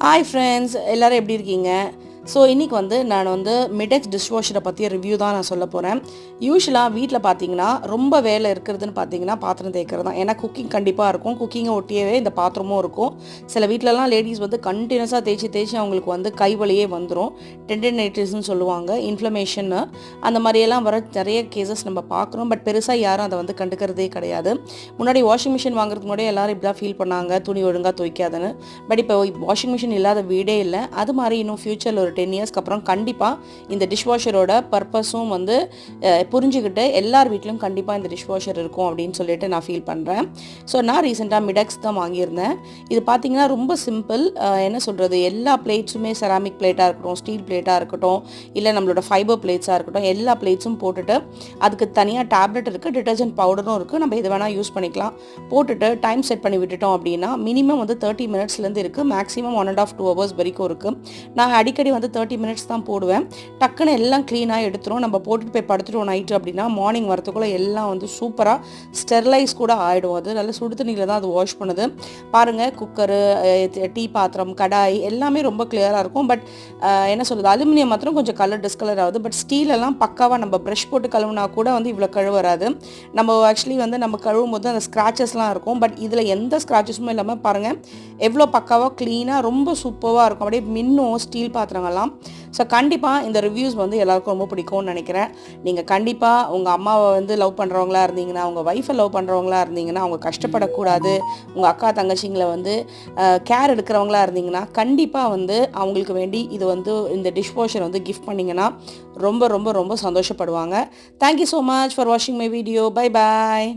Hi friends, எல்லோரும் எப்படி இருக்கீங்க? ஸோ இன்றைக்கி நான் மிடெக்ஸ் டிஷ்வாஷரை பற்றிய ரிவ்யூ தான் நான் சொல்ல போகிறேன். யூஸ்வலாக வீட்டில் பார்த்தீங்கன்னா ரொம்ப வேலை இருக்கிறதுன்னு பார்த்தீங்கன்னா பாத்திரம் தேய்க்கிறது தான். ஏன்னா குக்கிங் கண்டிப்பாக இருக்கும். குக்கிங்கை ஒட்டியவே இந்த பாத்திரமும் இருக்கும். சில வீட்டிலலாம் லேடிஸ் கண்டினியூஸாக தேய்ச்சி அவங்களுக்கு கை வலியே வந்துடும். டெண்டனைட்டிஸ்ன்னு சொல்லுவாங்க, இன்ஃப்ளமேஷன் அந்த மாதிரியெல்லாம் வர நிறைய கேசஸ் நம்ம பார்க்குறோம். பட் பெருசாக யாரும் அதை கண்டுக்கிறதே கிடையாது. முன்னாடி வாஷிங் மிஷின் வாங்குறதுக்கு முன்னாடி எல்லோரும் இப்படி தான் ஃபீல் பண்ணாங்க, துணி ஒழுங்காக துவைக்காதுன்னு. பட் இப்போ வாஷிங் மிஷின் இல்லாத வீடே இல்லை. அது மாதிரி இன்னும் ஃப்யூச்சரில் ஒரு 10 இயர்ஸ்க்கு அப்புறம் கண்டிப்பாக இந்த டிஷ்வாஷரோட பர்பஸும் புரிஞ்சுக்கிட்டு எல்லார் வீட்லையும் கண்டிப்பாக இந்த டிஷ்வாஷர் இருக்கும் அப்படின்னு சொல்லிட்டு நான் ஃபீல் பண்ணுறேன். ஸோ நான் ரீசெண்டாக மிடெக்ஸ் தான் வாங்கியிருந்தேன். இது பார்த்திங்கன்னா ரொம்ப சிம்பிள். என்ன சொல்கிறது, எல்லா பிளேட்ஸுமே செராமிக் பிளேட்டாக இருக்கட்டும், ஸ்டீல் பிளேட்டாக இருக்கட்டும், இல்லை நம்மளோட ஃபைபர் பிளேட்ஸாக இருக்கட்டும், எல்லா பிளேட்ஸும் போட்டுட்டு அதுக்கு தனியாக டேப்லெட் இருக்குது, டிட்டர்ஜென்ட் பவுடரும் இருக்குது. நம்ம இது வேணால் யூஸ் பண்ணிக்கலாம். போட்டுட்டு டைம் செட் பண்ணி விட்டுட்டோம் அப்படின்னா மினிமம் 30 மினிட்ஸ்லேருந்து இருக்குது, மேக்ஸிமம் 1.5 to 2 hours வரைக்கும் இருக்குது. நான் அடிக்கடி 30 மினிட்ஸ் தான் போடுவேன். டக்குன்னு எல்லாம் க்ளீனாக எடுத்துரும். நம்ம போட்டுட்டு போய் படுத்துட்டோம் நைட்டு அப்படின்னா மார்னிங் வரத்துக்குள்ளே எல்லாம் சூப்பராக ஸ்டெர்லைஸ் கூட ஆகிடும். அது நல்ல சுடு தண்ணியில் தான் அது வாஷ் பண்ணுது. பாருங்கள், குக்கரு, டீ பாத்திரம், கடாய் எல்லாமே ரொம்ப கிளியராக இருக்கும். பட் என்ன சொல்கிறது, அலுமினியம் மாத்திரம் கொஞ்சம் கலர் டிஸ்கலர் ஆகுது. பட் ஸ்டீலெல்லாம் பக்காவாக நம்ம ப்ரஷ் போட்டு கழுவுனா கூட இவ்வளோ கழுவராது. நம்ம ஆக்சுவலி நம்ம கழுவும் போது அந்த ஸ்க்ராச்சஸ்லாம் இருக்கும். பட் இதில் எந்த ஸ்க்ராச்சஸுமே இல்லாமல் பாருங்கள் எவ்வளோ பக்காவாக க்ளீனாக ரொம்ப சூப்பராக இருக்கும். அப்படியே மின்னும் ஸ்டீல் பாத்திரங்கள்லாம். ஸோ கண்டிப்பாக இந்த ரிவ்யூஸ் எல்லாருக்கும் ரொம்ப பிடிக்கும்னு நினைக்கிறேன். நீங்கள் கண்டிப்பாக உங்கள் அம்மாவை லவ் பண்ணுறவங்களா இருந்தீங்கன்னா, உங்கள் ஒய்ஃபை லவ் பண்ணுறவங்களா இருந்தீங்கன்னா, அவங்க கஷ்டப்படக்கூடாது, உங்கள் அக்கா தங்கச்சிங்களை கேர் எடுக்கிறவங்களா இருந்தீங்கன்னா கண்டிப்பாக அவங்களுக்கு வேண்டி இது இந்த டிஷ்வாஷர் கிஃப்ட் பண்ணிங்கன்னா ரொம்ப ரொம்ப ரொம்ப சந்தோஷப்படுவாங்க. தேங்க்யூ ஸோ மச் ஃபார் வாட்சிங் மை வீடியோ. Bye bye.